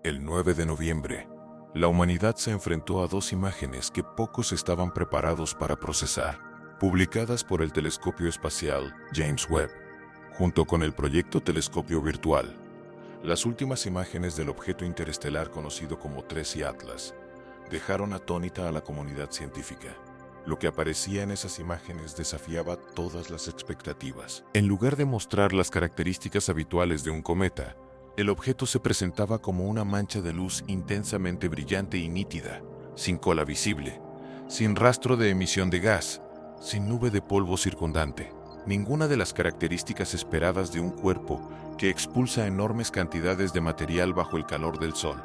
El 9 de noviembre, la humanidad se enfrentó a dos imágenes que pocos estaban preparados para procesar, publicadas por el telescopio espacial James Webb, junto con el proyecto Telescopio Virtual. Las últimas imágenes del objeto interestelar conocido como 13 Atlas dejaron atónita a la comunidad científica. Lo que aparecía en esas imágenes desafiaba todas las expectativas. En lugar de mostrar las características habituales de un cometa, el objeto se presentaba como una mancha de luz intensamente brillante y nítida, sin cola visible, sin rastro de emisión de gas, sin nube de polvo circundante. Ninguna de las características esperadas de un cuerpo que expulsa enormes cantidades de material bajo el calor del Sol.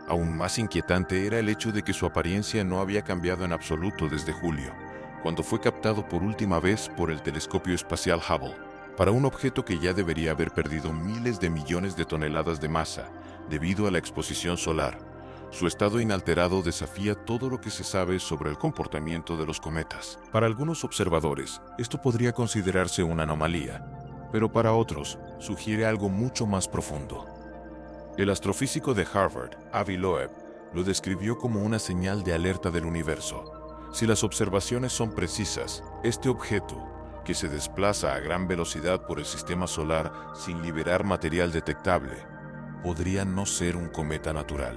Aún más inquietante era el hecho de que su apariencia no había cambiado en absoluto desde julio, cuando fue captado por última vez por el telescopio espacial Hubble. Para un objeto que ya debería haber perdido miles de millones de toneladas de masa debido a la exposición solar, su estado inalterado desafía todo lo que se sabe sobre el comportamiento de los cometas. Para algunos observadores, esto podría considerarse una anomalía, pero para otros, sugiere algo mucho más profundo. El astrofísico de Harvard, Avi Loeb, lo describió como una señal de alerta del universo. Si las observaciones son precisas, este objeto, que se desplaza a gran velocidad por el sistema solar sin liberar material detectable, podría no ser un cometa natural.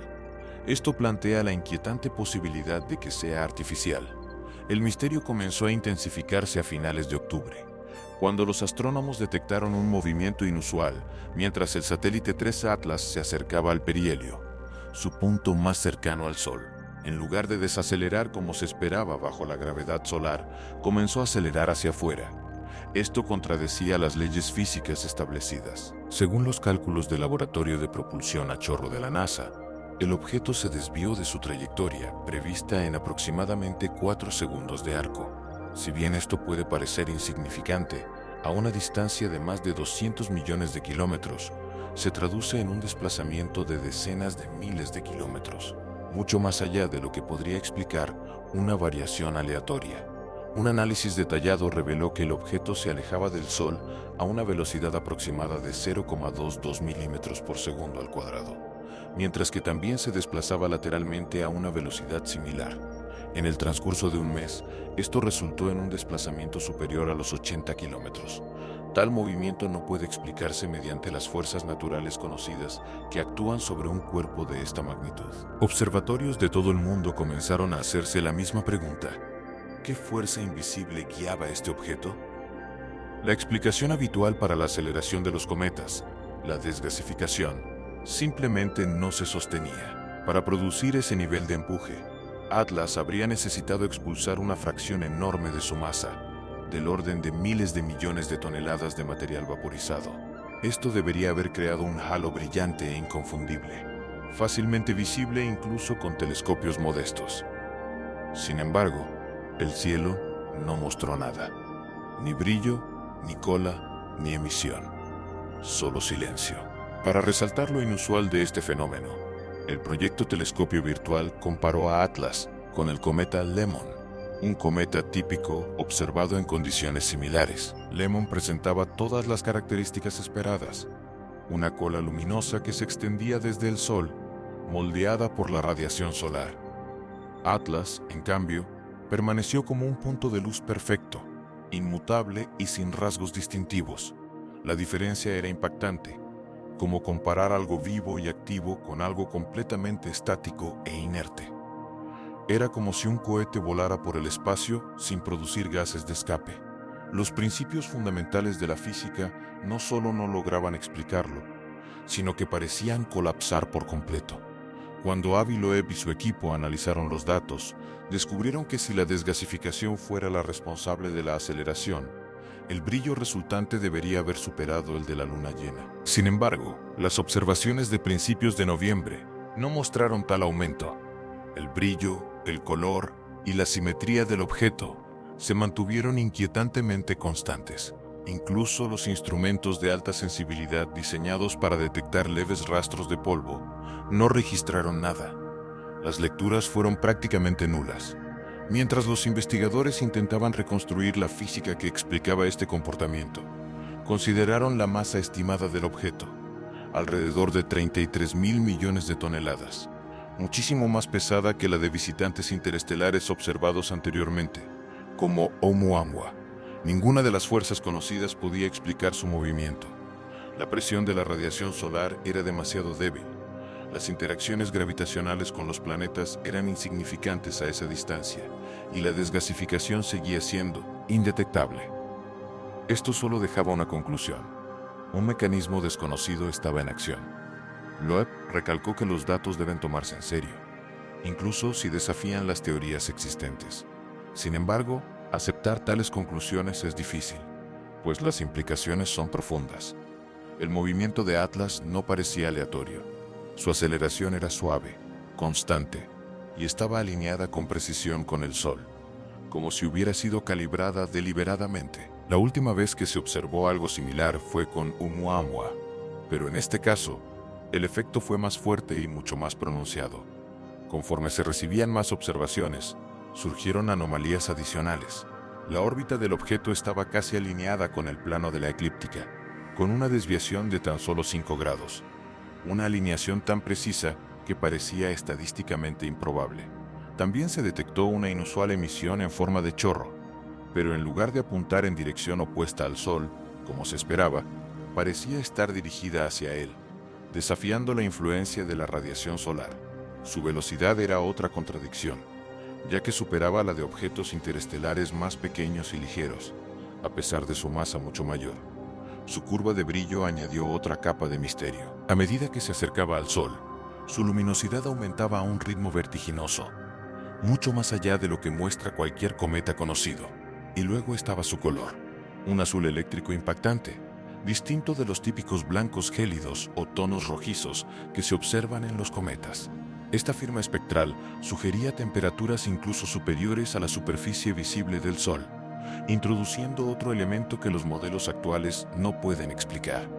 Esto plantea la inquietante posibilidad de que sea artificial. El misterio comenzó a intensificarse a finales de octubre, cuando los astrónomos detectaron un movimiento inusual mientras el satélite 3 Atlas se acercaba al perihelio, su punto más cercano al Sol. En lugar de desacelerar como se esperaba bajo la gravedad solar, comenzó a acelerar hacia afuera. Esto contradecía las leyes físicas establecidas. Según los cálculos del Laboratorio de Propulsión a Chorro de la NASA, el objeto se desvió de su trayectoria, prevista en aproximadamente 4 segundos de arco. Si bien esto puede parecer insignificante, a una distancia de más de 200 millones de kilómetros, se traduce en un desplazamiento de decenas de miles de kilómetros, mucho más allá de lo que podría explicar una variación aleatoria. Un análisis detallado reveló que el objeto se alejaba del Sol a una velocidad aproximada de 0,22 milímetros por segundo al cuadrado, mientras que también se desplazaba lateralmente a una velocidad similar. En el transcurso de un mes, esto resultó en un desplazamiento superior a los 80 kilómetros. Tal movimiento no puede explicarse mediante las fuerzas naturales conocidas que actúan sobre un cuerpo de esta magnitud. Observatorios de todo el mundo comenzaron a hacerse la misma pregunta. ¿Qué fuerza invisible guiaba este objeto? La explicación habitual para la aceleración de los cometas, la desgasificación, simplemente no se sostenía. Para producir ese nivel de empuje, Atlas habría necesitado expulsar una fracción enorme de su masa, del orden de miles de millones de toneladas de material vaporizado. Esto debería haber creado un halo brillante e inconfundible, fácilmente visible incluso con telescopios modestos. Sin embargo, el cielo no mostró nada. Ni brillo, ni cola, ni emisión. Solo silencio. Para resaltar lo inusual de este fenómeno, el proyecto Telescopio Virtual comparó a Atlas con el cometa Lemon, un cometa típico observado en condiciones similares. Lemon presentaba todas las características esperadas. Una cola luminosa que se extendía desde el Sol, moldeada por la radiación solar. Atlas, en cambio, permaneció como un punto de luz perfecto, inmutable y sin rasgos distintivos. La diferencia era impactante, como comparar algo vivo y activo con algo completamente estático e inerte. Era como si un cohete volara por el espacio sin producir gases de escape. Los principios fundamentales de la física no solo no lograban explicarlo, sino que parecían colapsar por completo. Cuando Avi Loeb y su equipo analizaron los datos, descubrieron que si la desgasificación fuera la responsable de la aceleración, el brillo resultante debería haber superado el de la luna llena. Sin embargo, las observaciones de principios de noviembre no mostraron tal aumento. El brillo, el color y la simetría del objeto se mantuvieron inquietantemente constantes. Incluso los instrumentos de alta sensibilidad diseñados para detectar leves rastros de polvo no registraron nada. Las lecturas fueron prácticamente nulas. Mientras los investigadores intentaban reconstruir la física que explicaba este comportamiento, consideraron la masa estimada del objeto. alrededor de 33.000 millones de toneladas, muchísimo más pesada que la de visitantes interestelares observados anteriormente, como Oumuamua. Ninguna de las fuerzas conocidas podía explicar su movimiento. La presión de la radiación solar era demasiado débil. Las interacciones gravitacionales con los planetas eran insignificantes a esa distancia, y la desgasificación seguía siendo indetectable. Esto solo dejaba una conclusión. Un mecanismo desconocido estaba en acción. Loeb recalcó que los datos deben tomarse en serio, incluso si desafían las teorías existentes. Sin embargo, aceptar tales conclusiones es difícil, pues las implicaciones son profundas. El movimiento de Atlas no parecía aleatorio. Su aceleración era suave, constante, y estaba alineada con precisión con el Sol, como si hubiera sido calibrada deliberadamente. La última vez que se observó algo similar fue con Oumuamua, pero en este caso, el efecto fue más fuerte y mucho más pronunciado. Conforme se recibían más observaciones, surgieron anomalías adicionales. La órbita del objeto estaba casi alineada con el plano de la eclíptica, con una desviación de tan solo 5 grados. Una alineación tan precisa que parecía estadísticamente improbable. También se detectó una inusual emisión en forma de chorro, pero en lugar de apuntar en dirección opuesta al Sol, como se esperaba, parecía estar dirigida hacia él, desafiando la influencia de la radiación solar. Su velocidad era otra contradicción, ya que superaba la de objetos interestelares más pequeños y ligeros, a pesar de su masa mucho mayor. Su curva de brillo añadió otra capa de misterio. A medida que se acercaba al Sol, su luminosidad aumentaba a un ritmo vertiginoso, mucho más allá de lo que muestra cualquier cometa conocido. Y luego estaba su color, un azul eléctrico impactante, distinto de los típicos blancos gélidos o tonos rojizos que se observan en los cometas. Esta firma espectral sugería temperaturas incluso superiores a la superficie visible del Sol, introduciendo otro elemento que los modelos actuales no pueden explicar.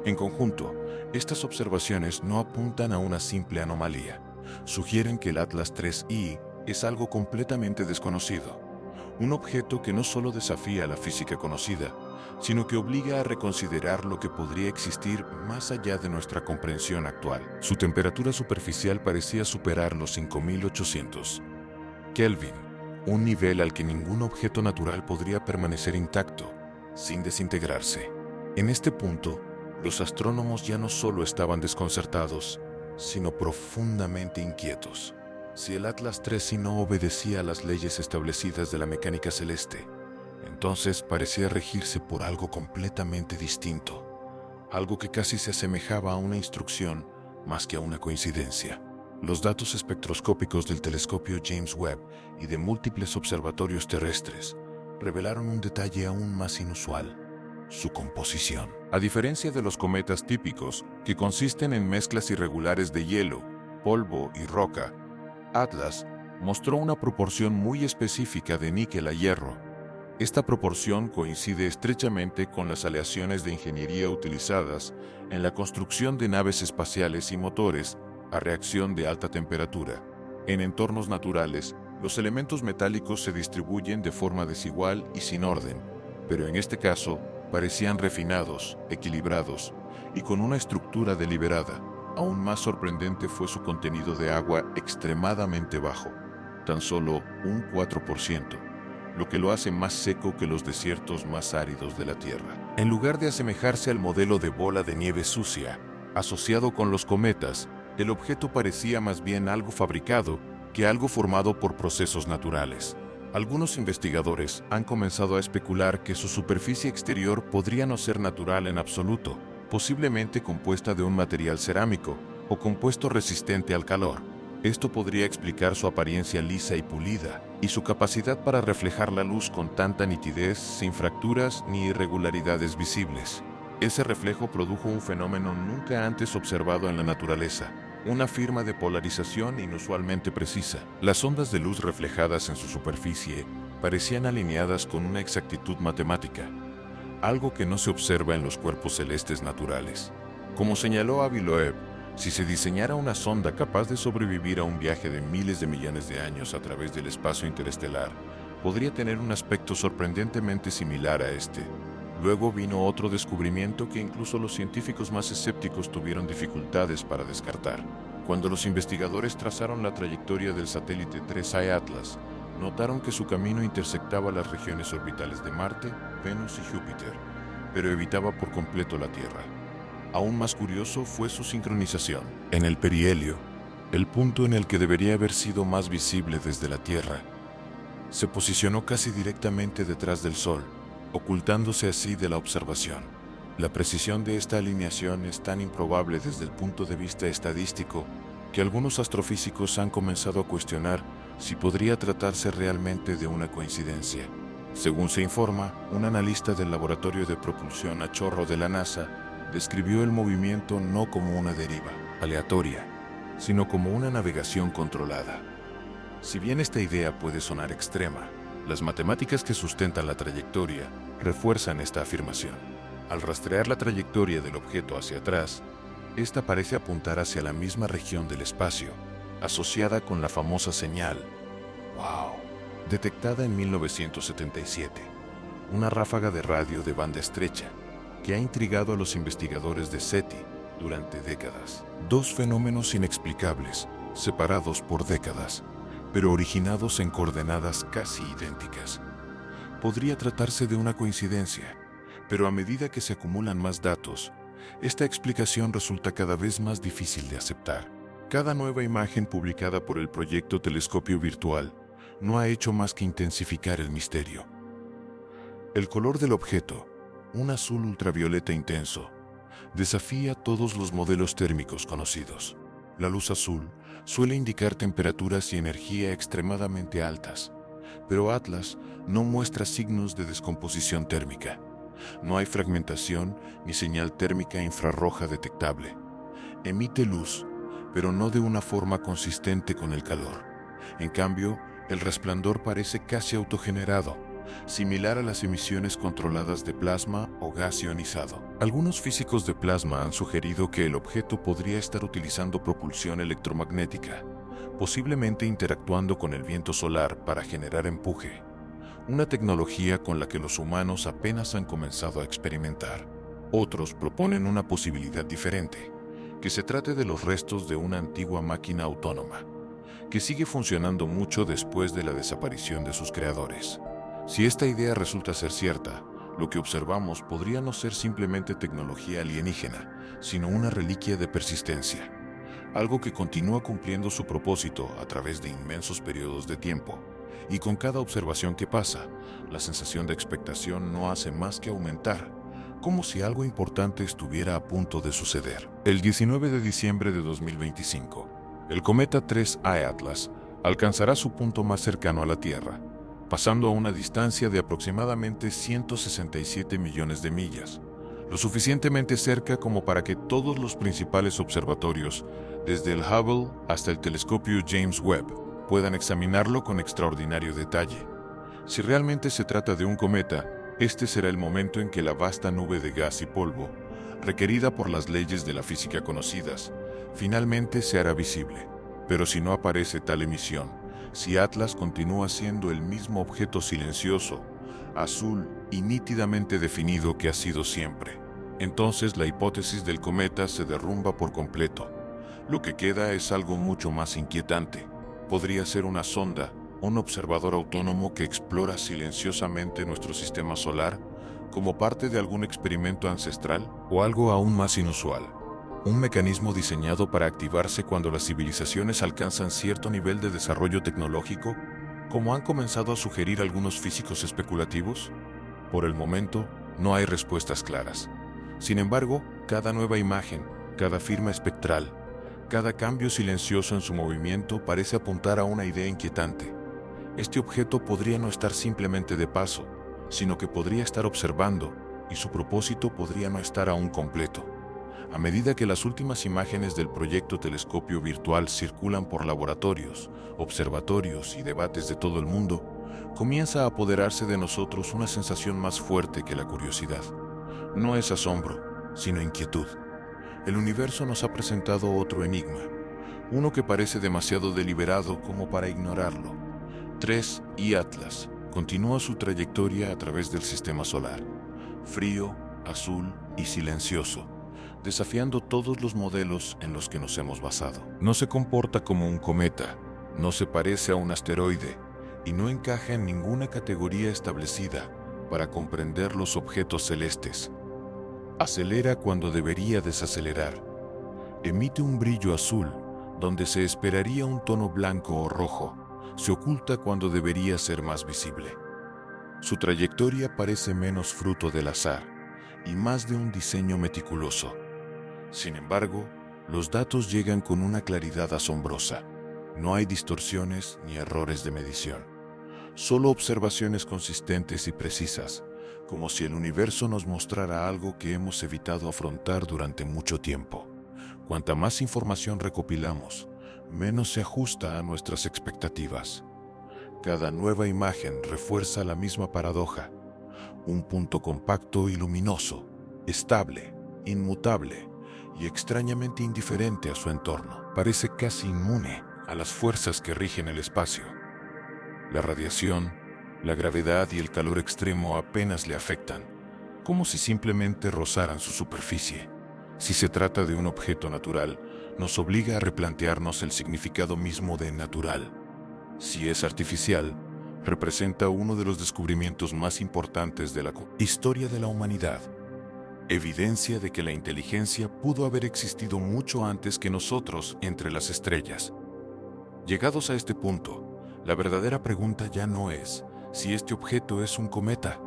En conjunto, estas observaciones no apuntan a una simple anomalía. Sugieren que el Atlas 3I es algo completamente desconocido. Un objeto que no solo desafía la física conocida, sino que obliga a reconsiderar lo que podría existir más allá de nuestra comprensión actual. Su temperatura superficial parecía superar los 5800 Kelvin, un nivel al que ningún objeto natural podría permanecer intacto, sin desintegrarse. En este punto, los astrónomos ya no solo estaban desconcertados, sino profundamente inquietos. Si el Atlas 3 no obedecía a las leyes establecidas de la mecánica celeste, entonces parecía regirse por algo completamente distinto, algo que casi se asemejaba a una instrucción más que a una coincidencia. Los datos espectroscópicos del telescopio James Webb y de múltiples observatorios terrestres revelaron un detalle aún más inusual: su composición. A diferencia de los cometas típicos, que consisten en mezclas irregulares de hielo, polvo y roca, Atlas mostró una proporción muy específica de níquel a hierro. Esta proporción coincide estrechamente con las aleaciones de ingeniería utilizadas en la construcción de naves espaciales y motores a reacción de alta temperatura. En entornos naturales, los elementos metálicos se distribuyen de forma desigual y sin orden, pero en este caso parecían refinados, equilibrados y con una estructura deliberada. Aún más sorprendente fue su contenido de agua extremadamente bajo, tan solo un 4%, lo que lo hace más seco que los desiertos más áridos de la Tierra. En lugar de asemejarse al modelo de bola de nieve sucia, asociado con los cometas, el objeto parecía más bien algo fabricado que algo formado por procesos naturales. Algunos investigadores han comenzado a especular que su superficie exterior podría no ser natural en absoluto, posiblemente compuesta de un material cerámico o compuesto resistente al calor. Esto podría explicar su apariencia lisa y pulida, y su capacidad para reflejar la luz con tanta nitidez sin fracturas ni irregularidades visibles. Ese reflejo produjo un fenómeno nunca antes observado en la naturaleza, una firma de polarización inusualmente precisa. Las ondas de luz reflejadas en su superficie parecían alineadas con una exactitud matemática, algo que no se observa en los cuerpos celestes naturales. Como señaló Avi Loeb, si se diseñara una sonda capaz de sobrevivir a un viaje de miles de millones de años a través del espacio interestelar, podría tener un aspecto sorprendentemente similar a este. Luego vino otro descubrimiento que incluso los científicos más escépticos tuvieron dificultades para descartar. Cuando los investigadores trazaron la trayectoria del satélite 3i Atlas, notaron que su camino intersectaba las regiones orbitales de Marte, Venus y Júpiter, pero evitaba por completo la Tierra. Aún más curioso fue su sincronización. En el perihelio, el punto en el que debería haber sido más visible desde la Tierra, se posicionó casi directamente detrás del Sol, ocultándose así de la observación. La precisión de esta alineación es tan improbable desde el punto de vista estadístico que algunos astrofísicos han comenzado a cuestionar si podría tratarse realmente de una coincidencia. Según se informa, un analista del Laboratorio de Propulsión a Chorro de la NASA describió el movimiento no como una deriva aleatoria, sino como una navegación controlada. Si bien esta idea puede sonar extrema, las matemáticas que sustentan la trayectoria refuerzan esta afirmación. Al rastrear la trayectoria del objeto hacia atrás, esta parece apuntar hacia la misma región del espacio, asociada con la famosa señal ¡wow!, detectada en 1977, una ráfaga de radio de banda estrecha que ha intrigado a los investigadores de SETI durante décadas. Dos fenómenos inexplicables, separados por décadas, pero originados en coordenadas casi idénticas. Podría tratarse de una coincidencia, pero a medida que se acumulan más datos, esta explicación resulta cada vez más difícil de aceptar. Cada nueva imagen publicada por el proyecto Telescopio Virtual no ha hecho más que intensificar el misterio. El color del objeto, un azul ultravioleta intenso, desafía todos los modelos térmicos conocidos. La luz azul suele indicar temperaturas y energía extremadamente altas, pero Atlas no muestra signos de descomposición térmica. No hay fragmentación ni señal térmica infrarroja detectable. Emite luz, pero no de una forma consistente con el calor. En cambio, el resplandor parece casi autogenerado, similar a las emisiones controladas de plasma o gas ionizado. Algunos físicos de plasma han sugerido que el objeto podría estar utilizando propulsión electromagnética, posiblemente interactuando con el viento solar para generar empuje, una tecnología con la que los humanos apenas han comenzado a experimentar. Otros proponen una posibilidad diferente, que se trate de los restos de una antigua máquina autónoma, que sigue funcionando mucho después de la desaparición de sus creadores. Si esta idea resulta ser cierta, lo que observamos podría no ser simplemente tecnología alienígena, sino una reliquia de persistencia, algo que continúa cumpliendo su propósito a través de inmensos periodos de tiempo, y con cada observación que pasa, la sensación de expectación no hace más que aumentar, como si algo importante estuviera a punto de suceder. El 19 de diciembre de 2025, el cometa 3i Atlas alcanzará su punto más cercano a la Tierra, pasando a una distancia de aproximadamente 167 millones de millas, lo suficientemente cerca como para que todos los principales observatorios, desde el Hubble hasta el telescopio James Webb, puedan examinarlo con extraordinario detalle. Si realmente se trata de un cometa, este será el momento en que la vasta nube de gas y polvo, requerida por las leyes de la física conocidas, finalmente se hará visible. Pero si no aparece tal emisión, si Atlas continúa siendo el mismo objeto silencioso, azul y nítidamente definido que ha sido siempre, entonces la hipótesis del cometa se derrumba por completo. Lo que queda es algo mucho más inquietante. Podría ser una sonda, un observador autónomo que explora silenciosamente nuestro sistema solar como parte de algún experimento ancestral, o algo aún más inusual, un mecanismo diseñado para activarse cuando las civilizaciones alcanzan cierto nivel de desarrollo tecnológico, como han comenzado a sugerir algunos físicos especulativos. Por el momento, no hay respuestas claras. Sin embargo, cada nueva imagen, cada firma espectral, cada cambio silencioso en su movimiento parece apuntar a una idea inquietante. Este objeto podría no estar simplemente de paso, sino que podría estar observando, y su propósito podría no estar aún completo. A medida que las últimas imágenes del proyecto Telescopio Virtual circulan por laboratorios, observatorios y debates de todo el mundo, comienza a apoderarse de nosotros una sensación más fuerte que la curiosidad. No es asombro, sino inquietud. El universo nos ha presentado otro enigma, uno que parece demasiado deliberado como para ignorarlo. 3i Atlas continúa su trayectoria a través del sistema solar, frío, azul y silencioso, desafiando todos los modelos en los que nos hemos basado. No se comporta como un cometa, no se parece a un asteroide y no encaja en ninguna categoría establecida para comprender los objetos celestes. Acelera cuando debería desacelerar. Emite un brillo azul donde se esperaría un tono blanco o rojo. Se oculta cuando debería ser más visible. Su trayectoria parece menos fruto del azar y más de un diseño meticuloso. Sin embargo, los datos llegan con una claridad asombrosa. No hay distorsiones ni errores de medición. Solo observaciones consistentes y precisas, como si el universo nos mostrara algo que hemos evitado afrontar durante mucho tiempo. Cuanta más información recopilamos, menos se ajusta a nuestras expectativas. Cada nueva imagen refuerza la misma paradoja. Un punto compacto y luminoso, estable, inmutable y extrañamente indiferente a su entorno. Parece casi inmune a las fuerzas que rigen el espacio. La radiación, la gravedad y el calor extremo apenas le afectan, como si simplemente rozaran su superficie. Si se trata de un objeto natural, nos obliga a replantearnos el significado mismo de natural. Si es artificial, representa uno de los descubrimientos más importantes de la historia de la humanidad. Evidencia de que la inteligencia pudo haber existido mucho antes que nosotros entre las estrellas. Llegados a este punto, la verdadera pregunta ya no es si este objeto es un cometa.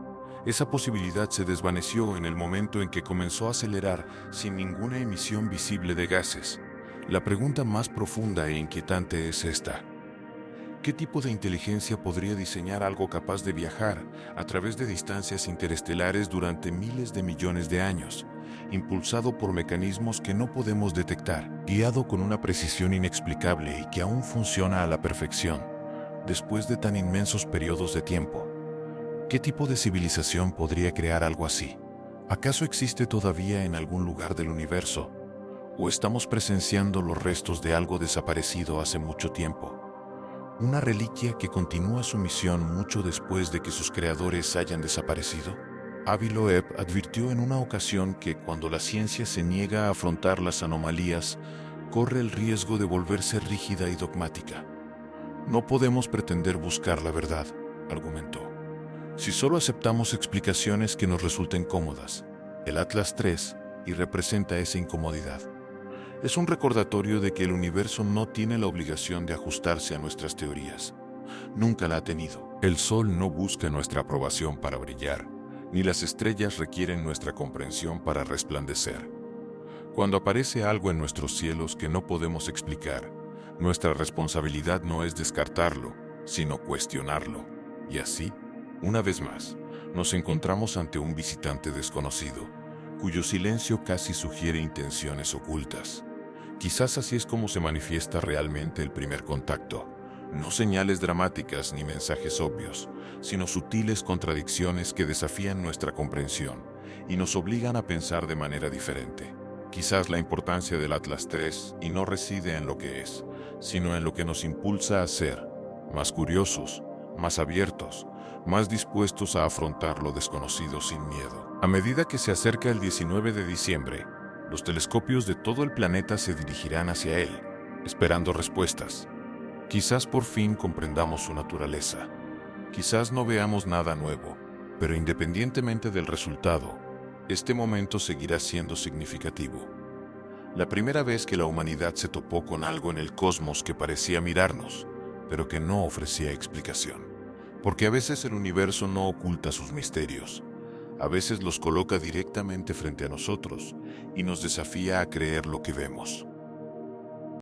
Esa posibilidad se desvaneció en el momento en que comenzó a acelerar sin ninguna emisión visible de gases. La pregunta más profunda e inquietante es esta: ¿qué tipo de inteligencia podría diseñar algo capaz de viajar a través de distancias interestelares durante miles de millones de años, impulsado por mecanismos que no podemos detectar, guiado con una precisión inexplicable y que aún funciona a la perfección, después de tan inmensos periodos de tiempo? ¿Qué tipo de civilización podría crear algo así? ¿Acaso existe todavía en algún lugar del universo? ¿O estamos presenciando los restos de algo desaparecido hace mucho tiempo? ¿Una reliquia que continúa su misión mucho después de que sus creadores hayan desaparecido? Avi Loeb advirtió en una ocasión que cuando la ciencia se niega a afrontar las anomalías, corre el riesgo de volverse rígida y dogmática. No podemos pretender buscar la verdad, argumentó, si solo aceptamos explicaciones que nos resulten cómodas. El Atlas III y representa esa incomodidad. Es un recordatorio de que el universo no tiene la obligación de ajustarse a nuestras teorías. Nunca la ha tenido. El Sol no busca nuestra aprobación para brillar, ni las estrellas requieren nuestra comprensión para resplandecer. Cuando aparece algo en nuestros cielos que no podemos explicar, nuestra responsabilidad no es descartarlo, sino cuestionarlo. Y así, una vez más, nos encontramos ante un visitante desconocido, cuyo silencio casi sugiere intenciones ocultas. Quizás así es como se manifiesta realmente el primer contacto. No señales dramáticas ni mensajes obvios, sino sutiles contradicciones que desafían nuestra comprensión y nos obligan a pensar de manera diferente. Quizás la importancia del Atlas III y no reside en lo que es, sino en lo que nos impulsa a ser más curiosos, más abiertos, más dispuestos a afrontar lo desconocido sin miedo. A medida que se acerca el 19 de diciembre, los telescopios de todo el planeta se dirigirán hacia él, esperando respuestas. Quizás por fin comprendamos su naturaleza. Quizás no veamos nada nuevo, pero independientemente del resultado, este momento seguirá siendo significativo. La primera vez que la humanidad se topó con algo en el cosmos que parecía mirarnos, pero que no ofrecía explicación. Porque a veces el universo no oculta sus misterios. A veces los coloca directamente frente a nosotros y nos desafía a creer lo que vemos.